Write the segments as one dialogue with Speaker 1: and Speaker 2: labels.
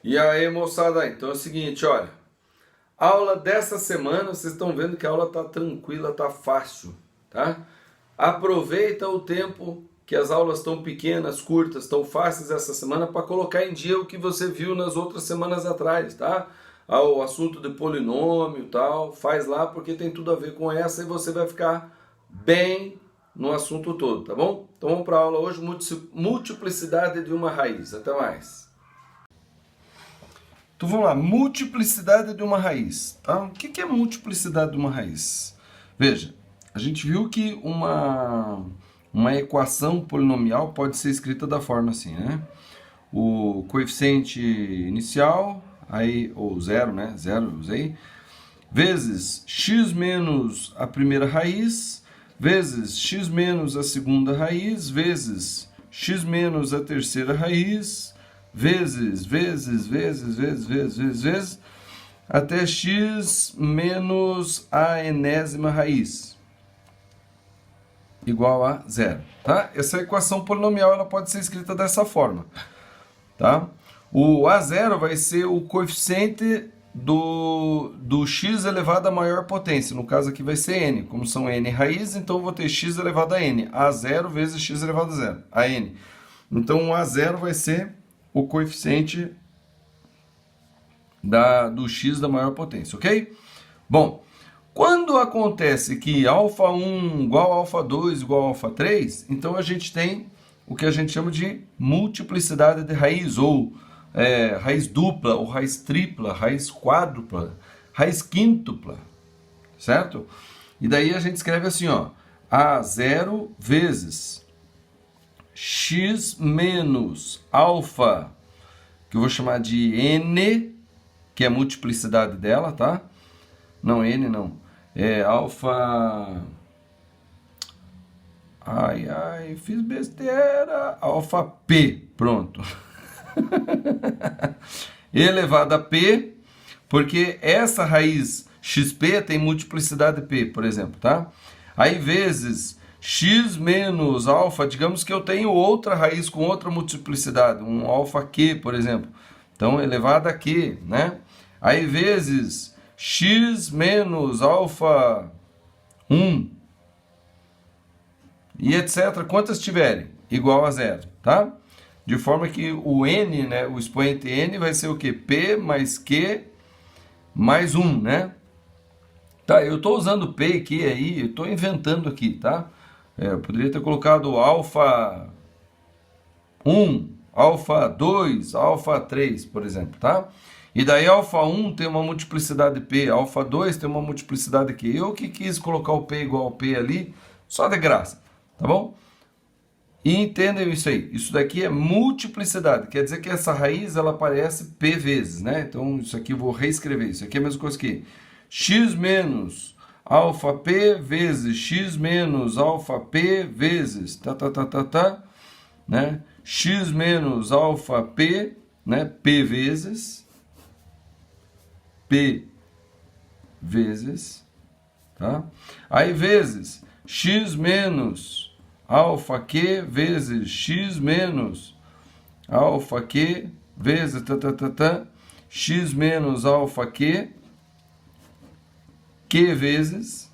Speaker 1: E aí, moçada, então é o seguinte, olha, aula dessa semana, vocês estão vendo que a aula tá tranquila, tá fácil, tá? Aproveita o tempo que as aulas estão pequenas, curtas, estão fáceis essa semana para colocar em dia o que você viu nas outras semanas atrás, tá? O assunto de polinômio e tal, faz lá porque tem tudo a ver com essa e você vai ficar bem no assunto todo, tá bom? Então vamos para a aula hoje, multiplicidade de uma raiz. Até mais. Então vamos lá, multiplicidade de uma raiz. Tá? O que é multiplicidade de uma raiz? Veja, a gente viu que uma equação polinomial pode ser escrita da forma assim, né? O coeficiente inicial, aí, ou zero, né? Zero eu usei, vezes x menos a primeira raiz, vezes x menos a segunda raiz, vezes x menos a terceira raiz, vezes, até x menos a enésima raiz, igual a zero, tá? Essa equação polinomial ela pode ser escrita dessa forma, tá? O A0 vai ser o coeficiente do x elevado à maior potência, no caso aqui vai ser n, como são n raízes, então eu vou ter x elevado a n, A0 vezes x elevado a zero, a n. Então o A0 vai ser o coeficiente do x da maior potência, ok? Bom, quando acontece que α1 igual a α2 igual a α3, então a gente tem o que a gente chama de multiplicidade de raiz, ou raiz dupla, ou raiz tripla, raiz quádrupla, raiz quíntupla, certo? E daí a gente escreve assim, ó, A0 vezes x menos alfa, que eu vou chamar de n, que é a multiplicidade dela, tá? Não, n não. É alfa... Ai, fiz besteira. Alfa p, pronto. Elevado a p, porque essa raiz xp tem multiplicidade p, por exemplo, tá? Aí vezes x menos alfa, digamos que eu tenho outra raiz com outra multiplicidade, um alfa q, por exemplo. Então, elevado a q, né? Aí vezes x menos alfa 1 e etc. Quantas tiverem, igual a zero, tá? De forma que o n, né, o expoente n vai ser o quê? P mais q mais 1, né? Tá, eu estou usando P e Q aí, eu estou inventando aqui, tá? Eu poderia ter colocado alfa 1, alfa 2, alfa 3, por exemplo, tá? E daí alfa 1 tem uma multiplicidade P, alfa 2 tem uma multiplicidade Q. Eu que quis colocar o P igual ao P ali, só de graça, tá bom? E entendem isso aí, isso daqui é multiplicidade, quer dizer que essa raiz ela aparece P vezes, né? Então isso aqui eu vou reescrever, isso aqui é a mesma coisa que x menos alfa p vezes x menos alfa p vezes né? X menos alfa p, né? P vezes, tá? Aí vezes x menos alfa q vezes x menos alfa q vezes x menos alfa q vezes,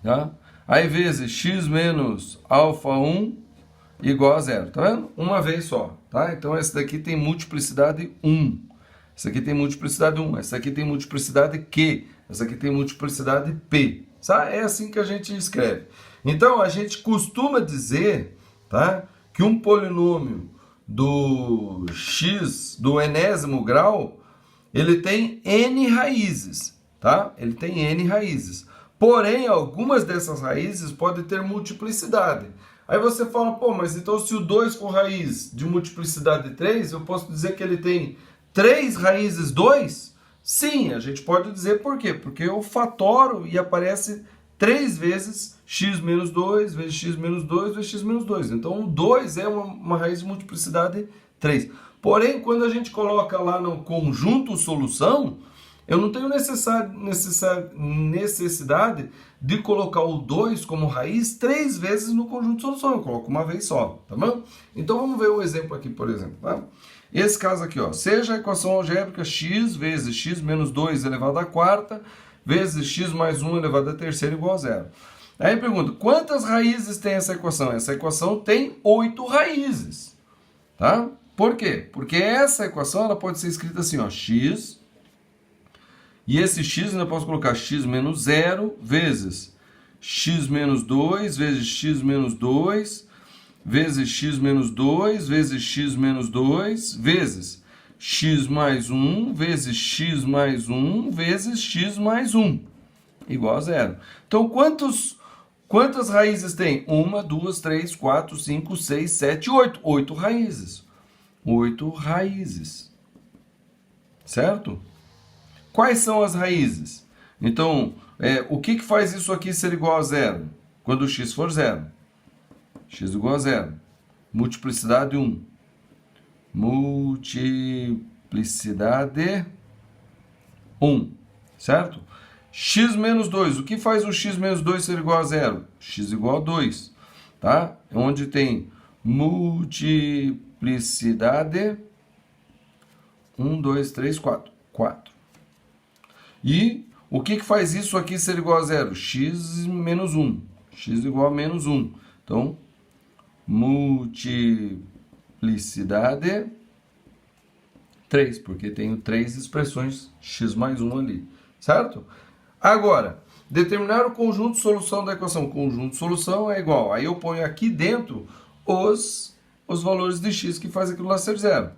Speaker 1: tá? Aí vezes x menos alfa 1 igual a zero, tá vendo? Uma vez só, tá? Então esse daqui tem multiplicidade 1, esse aqui tem multiplicidade 1, esse aqui tem multiplicidade Q, essa aqui tem multiplicidade P, tá? É assim que a gente escreve. Então a gente costuma dizer, tá, que um polinômio do x, do enésimo grau, ele tem n raízes, tá? Ele tem n raízes. Porém, algumas dessas raízes podem ter multiplicidade. Aí você fala, pô, mas então se o 2 com raiz de multiplicidade 3, eu posso dizer que ele tem 3 raízes 2? Sim, a gente pode dizer por quê? Porque eu fatoro e aparece 3 vezes x menos 2, vezes x menos 2, vezes x menos 2. Então, o 2 é uma raiz de multiplicidade 3. Porém, quando a gente coloca lá no conjunto solução, Eu não tenho necessidade de colocar o 2 como raiz 3 vezes no conjunto de solução. Eu coloco uma vez só, tá bom? Então vamos ver um exemplo aqui, por exemplo. Tá? Esse caso aqui, ó, seja a equação algébrica x vezes x menos 2 elevado à quarta vezes x mais 1 elevado à terceira igual a zero. Aí pergunta, quantas raízes tem essa equação? Essa equação tem 8 raízes. Tá? Por quê? Porque essa equação ela pode ser escrita assim, ó, x, e esse x ainda posso colocar x menos 0 vezes x menos 2 vezes x menos 2 vezes x menos 2 vezes x menos 2 vezes x mais 1 vezes x mais 1 vezes x mais 1 igual a zero. Então, quantas raízes tem? 1, 2, 3, 4, 5, 6, 7, 8. 8 raízes. 8 raízes. Certo? Quais são as raízes? Então, o que faz isso aqui ser igual a zero? Quando x for zero. X igual a zero. Multiplicidade 1. Multiplicidade 1. Certo? X menos 2. O que faz o x menos 2 ser igual a zero? X igual a 2. Tá? Onde tem multiplicidade 1, 2, 3, 4. 4. E o que faz isso aqui ser igual a zero? X menos 1. X igual a menos 1. Então, multiplicidade 3, porque tenho 3 expressões x mais 1 ali, certo? Agora, determinar o conjunto de solução da equação. Conjunto de solução é igual. Aí eu ponho aqui dentro os valores de x que faz aquilo lá ser zero.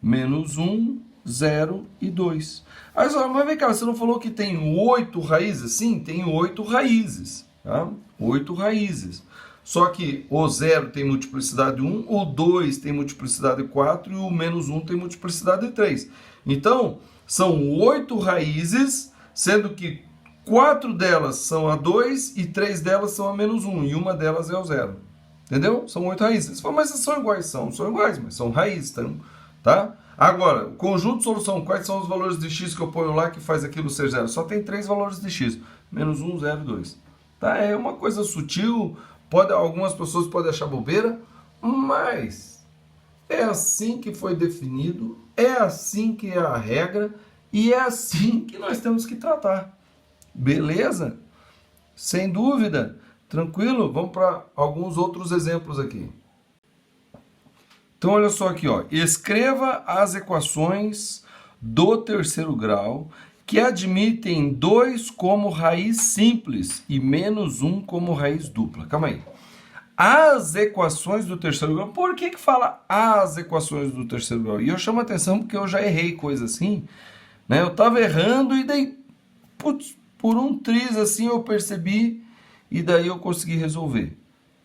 Speaker 1: Menos 1, 0 e 2. Aí só, mas vem cá, você não falou que tem 8 raízes? Sim, tem 8 raízes. Tá? 8 raízes. Só que o 0 tem multiplicidade 1, o 2 tem multiplicidade 4 e o menos 1 tem multiplicidade 3. Então, são 8 raízes, sendo que 4 delas são a 2 e 3 delas são a menos 1. E uma delas é o 0. Entendeu? São 8 raízes. Você fala, mas são iguais? São iguais, mas são raízes. Tá? Agora, o conjunto de solução, quais são os valores de x que eu ponho lá que faz aquilo ser 0? Só tem 3 valores de x. Menos 1, 0 e 2. Tá? É uma coisa sutil. Algumas pessoas podem achar bobeira, mas é assim que foi definido, é assim que é a regra e é assim que nós temos que tratar. Beleza? Sem dúvida. Tranquilo? Vamos para alguns outros exemplos aqui. Então, olha só aqui, ó. Escreva as equações do terceiro grau que admitem 2 como raiz simples e menos 1 como raiz dupla. Calma aí. As equações do terceiro grau. Por que fala as equações do terceiro grau? E eu chamo a atenção porque eu já errei coisa assim, né? Eu estava errando e daí, putz, por um triz assim eu percebi e daí eu consegui resolver,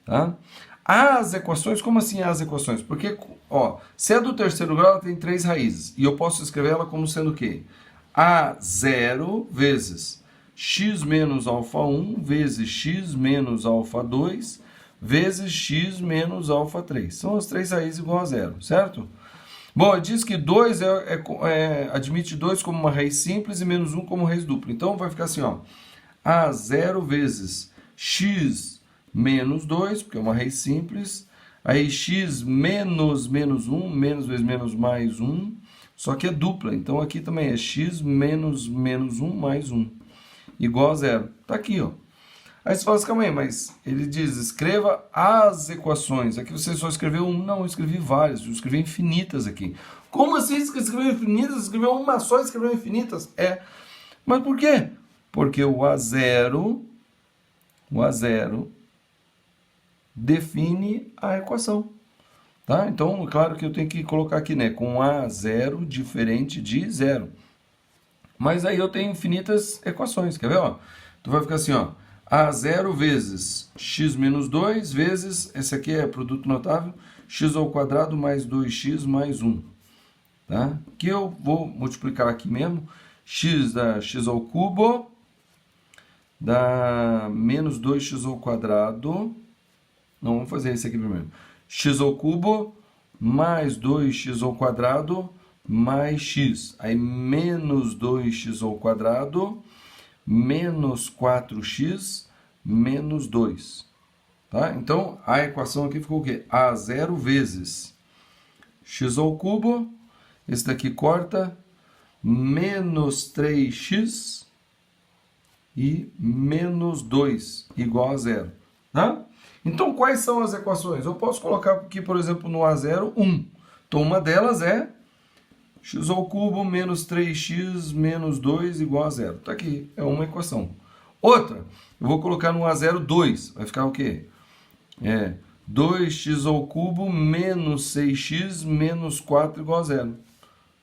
Speaker 1: tá? As equações, como assim as equações? Porque, ó, se é do terceiro grau, ela tem 3 raízes. E eu posso escrever ela como sendo o quê? A0 vezes x menos alfa 1 vezes x menos alfa 2 vezes x menos alfa 3. São as 3 raízes igual a zero, certo? Bom, diz que 2 admite 2 como uma raiz simples e menos 1 como raiz dupla. Então vai ficar assim, ó. A0 vezes x menos 2, porque é uma raiz simples. Aí x menos menos 1, menos vezes menos mais 1. Só que é dupla, então aqui também é x menos menos 1 mais 1, igual a zero. Tá aqui, ó. Aí você fala assim, calma aí, mas ele diz, escreva as equações. Aqui você só escreveu um, não, eu escrevi várias, eu escrevi infinitas aqui. Como assim você escreveu infinitas? Escreveu uma só e escreveu infinitas? Mas por quê? Porque o A0 define a equação. Tá? Então, claro que eu tenho que colocar aqui, né? Com A0 diferente de zero. Mas aí eu tenho infinitas equações, quer ver? Ó? Então vai ficar assim, ó. A0 vezes x menos 2 vezes, esse aqui é produto notável, x ao quadrado mais 2x mais 1. Tá? Que eu vou multiplicar aqui mesmo. X dá x ao cubo, dá menos 2x ao quadrado. Não, vamos fazer esse aqui primeiro. X ao cubo mais 2x ao quadrado mais x. Aí menos 2x ao quadrado menos 4x menos 2. Tá? Então, a equação aqui ficou o quê? A0 vezes x ao cubo, esse daqui corta, menos 3x e menos 2 igual a 0. Tá? Então, quais são as equações? Eu posso colocar aqui, por exemplo, no A0, 1. Então, uma delas é x ao cubo menos 3x menos 2 igual a 0. Está aqui, é uma equação. Outra, eu vou colocar no A0, 2. Vai ficar o quê? 2x ao cubo menos 6x menos 4 igual a 0.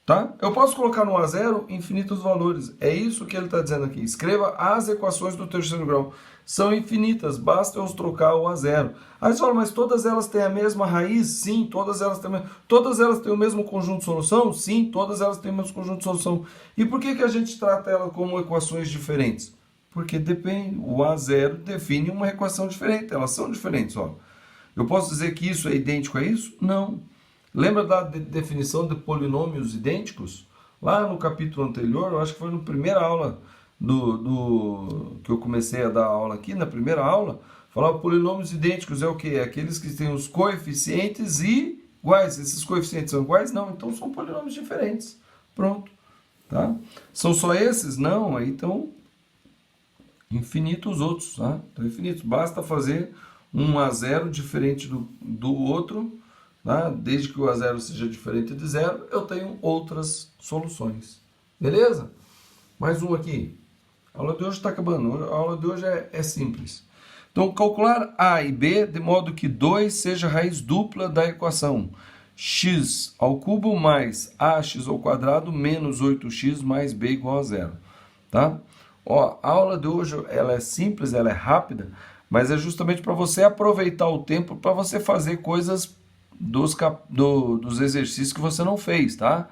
Speaker 1: Tá? Eu posso colocar no A0 infinitos valores. É isso que ele está dizendo aqui. Escreva as equações do terceiro grau. São infinitas, basta eu trocar o A0. Aí você fala, mas todas elas têm a mesma raiz? Sim, todas elas têm o mesmo conjunto de solução? Sim, todas elas têm o mesmo conjunto de solução. E por que a gente trata elas como equações diferentes? Porque depende, o A0 define uma equação diferente, elas são diferentes. Ó. Eu posso dizer que isso é idêntico a isso? Não. Lembra da definição de polinômios idênticos? Lá no capítulo anterior, eu acho que foi na primeira aula que eu comecei a dar aula aqui, na primeira aula, falava polinômios idênticos é o quê? É aqueles que têm os coeficientes iguais. Esses coeficientes são iguais? Não, então são polinômios diferentes. Pronto. Tá? São só esses? Não, aí estão infinitos os outros. Tá? Então, infinitos. Basta fazer um A0 diferente do outro. Tá? Desde que o A0 seja diferente de 0, eu tenho outras soluções. Beleza? Mais um aqui. A aula de hoje está acabando. A aula de hoje é simples. Então, calcular A e B de modo que 2 seja a raiz dupla da equação x ao cubo mais ax ao quadrado menos 8x mais b igual a 0. Tá? Ó, a aula de hoje ela é simples, ela é rápida, mas é justamente para você aproveitar o tempo para você fazer coisas dos exercícios que você não fez, tá?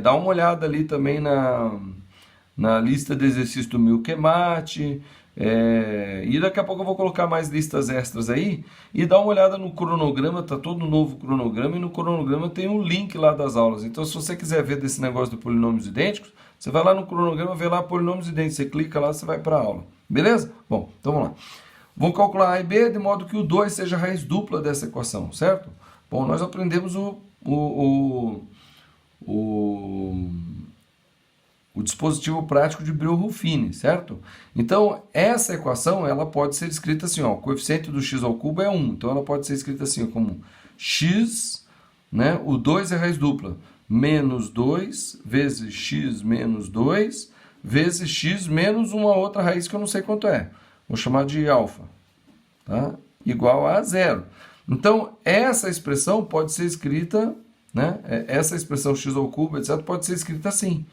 Speaker 1: Dá uma olhada ali também na lista de exercícios do Milkemate, e daqui a pouco eu vou colocar mais listas extras aí, e dá uma olhada no cronograma, tá todo novo cronograma, e no cronograma tem um link lá das aulas. Então, se você quiser ver desse negócio de polinômios idênticos, você vai lá no cronograma, vê lá polinômios idênticos, você clica lá, você vai para a aula. Beleza? Bom, então vamos lá. Vamos calcular A e B de modo que o 2 seja a raiz dupla dessa equação, certo? Bom, nós aprendemos o dispositivo prático de Brio-Ruffini, certo? Então, essa equação, ela pode ser escrita assim, ó, o coeficiente do x ao cubo é 1, então ela pode ser escrita assim, ó, como x, né, o 2 é a raiz dupla, menos 2 vezes x menos 2 vezes x menos uma outra raiz que eu não sei quanto é, vou chamar de alfa, tá? Igual a 0. Então, essa expressão pode ser escrita, né, essa expressão x ao cubo, etc., pode ser escrita assim.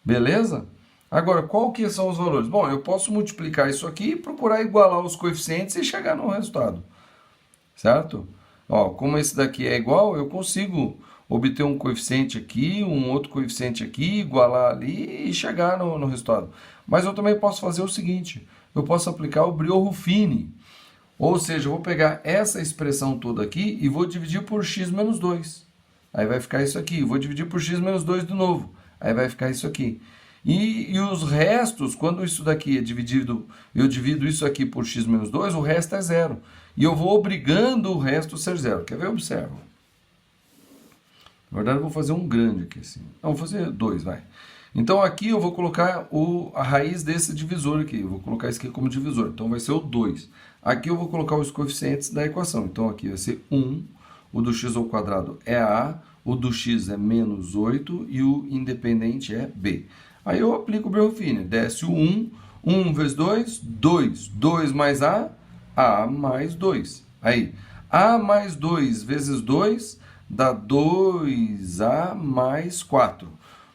Speaker 1: Beleza? Agora, qual que são os valores? Bom, eu posso multiplicar isso aqui e procurar igualar os coeficientes e chegar no resultado. Certo? Ó, como esse daqui é igual, eu consigo obter um coeficiente aqui, um outro coeficiente aqui, igualar ali e chegar no resultado. Mas eu também posso fazer o seguinte, eu posso aplicar o Brio-Ruffini. Ou seja, eu vou pegar essa expressão toda aqui e vou dividir por x menos 2. Aí vai ficar isso aqui. Vou dividir por x menos 2 de novo. Aí vai ficar isso aqui. E os restos, quando isso daqui é dividido, eu divido isso aqui por x menos 2, o resto é 0. E eu vou obrigando o resto a ser 0. Quer ver? Observa. Na verdade, eu vou fazer um grande aqui assim. Não, vou fazer 2, vai. Então, aqui eu vou colocar a raiz desse divisor aqui. Eu vou colocar isso aqui como divisor. Então, vai ser o 2. Aqui eu vou colocar os coeficientes da equação. Então, aqui vai ser 1. O do x ao quadrado é a. O do x é menos 8 e o independente é b. Aí eu aplico o Brio-Ruffini. Desce o 1. 1 vezes 2, 2. 2 mais a mais 2. Aí, a mais 2 vezes 2 dá 2a mais 4.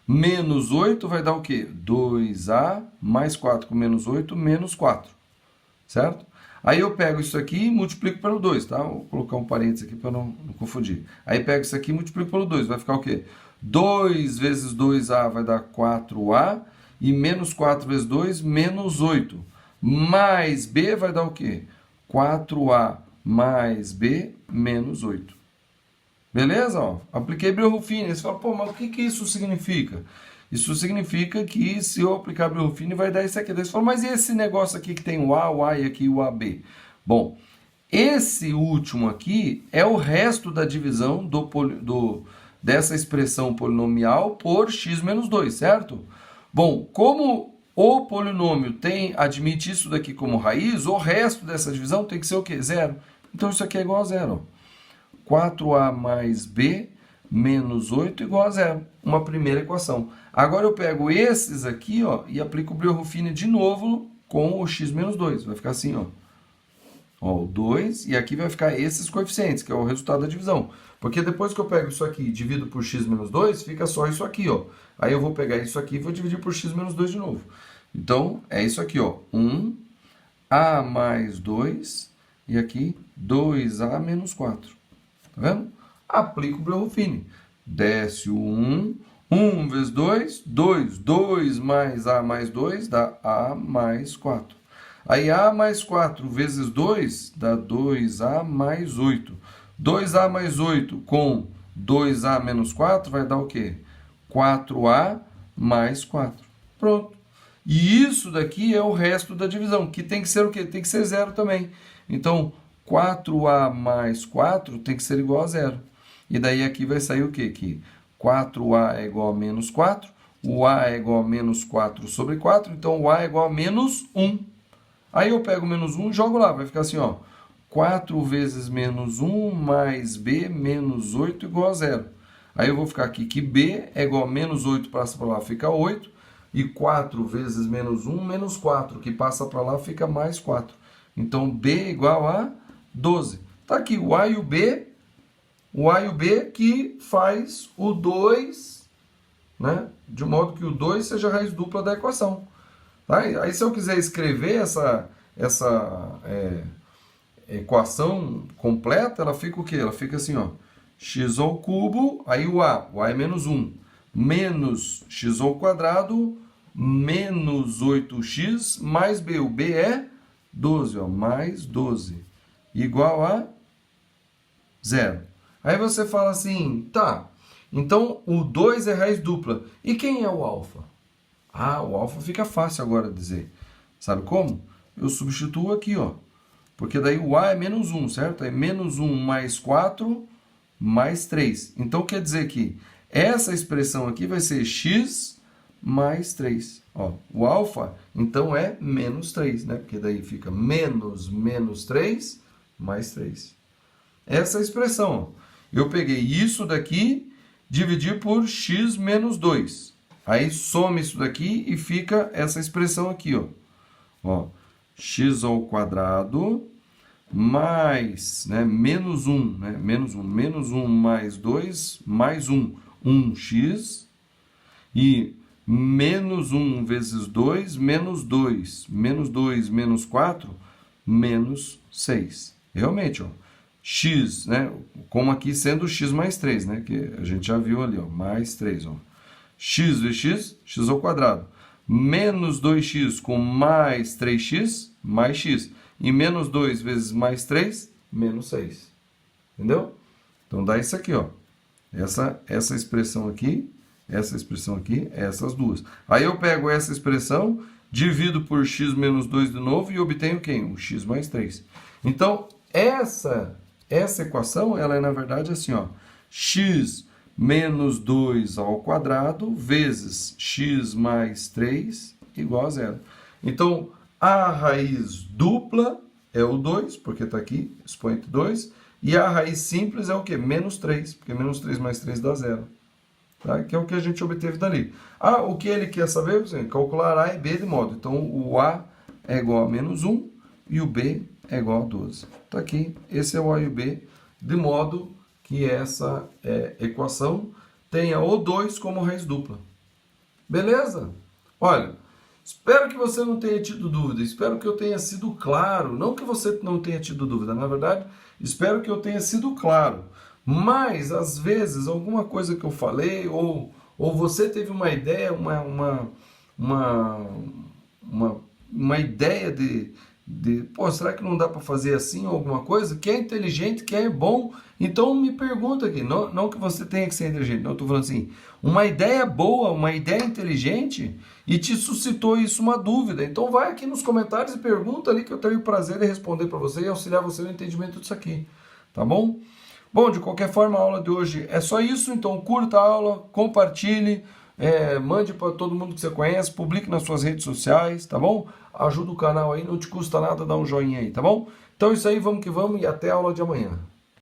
Speaker 1: Menos 8 vai dar o quê? 2a mais 4 com menos 8, menos 4. Certo? Aí eu pego isso aqui e multiplico pelo 2, tá? Vou colocar um parênteses aqui para não confundir. Aí pego isso aqui e multiplico pelo 2, vai ficar o quê? 2 vezes 2a vai dar 4a, e menos 4 vezes 2, menos 8. Mais b vai dar o quê? 4a mais b, menos 8. Beleza? Ó, apliquei Breuer-Ruffini. Você fala, pô, mas o que que isso significa? Isso significa que se eu aplicar Breuer-Ruffini vai dar isso aqui. Daí você fala, mas e esse negócio aqui que tem o A e aqui o AB? Bom, esse último aqui é o resto da divisão dessa expressão polinomial por x menos 2, certo? Bom, como o polinômio admite isso daqui como raiz, o resto dessa divisão tem que ser o quê? Zero. Então isso aqui é igual a zero. 4a mais b menos 8 igual a zero. Uma primeira equação. Agora eu pego esses aqui, ó, e aplico o Breuer-Ruffini de novo com o x menos 2. Vai ficar assim, ó. Ó, o 2, e aqui vai ficar esses coeficientes, que é o resultado da divisão. Porque depois que eu pego isso aqui e divido por x menos 2, fica só isso aqui, ó. Aí eu vou pegar isso aqui e vou dividir por x menos 2 de novo. Então, é isso aqui, ó. 1a mais 2, e aqui 2a menos 4. Tá vendo? Aplico o Breuer-Ruffini. Desce o 1 vezes 2, 2. 2 mais a mais 2 dá a mais 4. Aí a mais 4 vezes 2 dá 2a mais 8. 2a mais 8 com 2a menos 4 vai dar o quê? 4a mais 4. Pronto. E isso daqui é o resto da divisão, que tem que ser o quê? Tem que ser zero também. Então, 4a mais 4 tem que ser igual a zero. E daí aqui vai sair o quê? Que 4a é igual a menos 4, o a é igual a menos 4 sobre 4, então o a é igual a menos 1. Aí eu pego menos 1 e jogo lá, vai ficar assim, ó. 4 vezes menos 1 mais b menos 8 igual a zero. Aí eu vou ficar aqui que b é igual a menos 8, passa para lá, fica 8. E 4 vezes menos 1, menos 4, que passa para lá, fica mais 4. Então, b é igual a 12. Tá aqui o a e o b que faz o 2, né? De modo que o 2 seja a raiz dupla da equação. Tá? Aí se eu quiser escrever essa equação completa, ela fica o quê? Ela fica assim, ó. X ao cubo, aí o a é menos 1, menos x ao quadrado, menos 8x, mais b. O b é 12, ó, mais 12, igual a 0. Aí você fala assim, tá, então o 2 é raiz dupla. E quem é o alfa? Ah, o alfa fica fácil agora dizer. Sabe como? Eu substituo aqui, ó. Porque daí o a é menos 1, certo? É menos 1 mais 4 mais 3. Então quer dizer que essa expressão aqui vai ser x mais 3. Ó, o alfa, então, é menos 3, né? Porque daí fica menos 3 mais 3. Essa é a expressão. Ó. Eu peguei isso daqui, dividi por x menos 2. Aí soma isso daqui e fica essa expressão aqui, ó, x ao quadrado mais, né, menos 1, né, menos 1 mais 2 mais 1, 1x, e menos 1 vezes 2, menos 2, menos 2 menos 4, menos 6. Realmente, ó, x, né, como aqui sendo x mais 3, né, que a gente já viu ali, ó, mais 3, ó. X vezes x ao quadrado. Menos 2x com mais 3x, mais x. E menos 2 vezes mais 3, menos 6. Entendeu? Então dá isso aqui, ó. Essa expressão aqui, essas duas. Aí eu pego essa expressão, divido por x menos 2 de novo e obtenho quem? O x mais 3. Então, essa equação, ela é na verdade assim, ó. X menos 2 ao quadrado vezes x mais 3 igual a zero. Então, a raiz dupla é o 2, porque está aqui, expoente 2. E a raiz simples é o quê? Menos 3, porque menos 3 mais 3 dá zero. Tá? Que é o que a gente obteve dali. Ah, o que ele quer saber? Calcular A e B de modo. Então, o A é igual a menos 1 e o B é igual a 12. Está aqui, esse é o A e o B, de modo que essa equação tenha o 2 como raiz dupla. Beleza? Olha, espero que você não tenha tido dúvida, espero que eu tenha sido claro, não que você não tenha tido dúvida, na verdade, espero que eu tenha sido claro, mas às vezes alguma coisa que eu falei, ou você teve uma ideia, uma ideia de pô, será que não dá para fazer assim ou alguma coisa? Que é inteligente, que é bom, Então me pergunta aqui, não que você tenha que ser inteligente, não, eu estou falando assim, uma ideia boa, uma ideia inteligente e te suscitou isso uma dúvida. Então vai aqui nos comentários e pergunta ali que eu tenho o prazer de responder para você e auxiliar você no entendimento disso aqui, tá bom? Bom, de qualquer forma a aula de hoje é só isso, então curta a aula, compartilhe, mande para todo mundo que você conhece, publique nas suas redes sociais, tá bom? Ajuda o canal aí, não te custa nada dar um joinha aí, tá bom? Então é isso aí, vamos que vamos e até a aula de amanhã.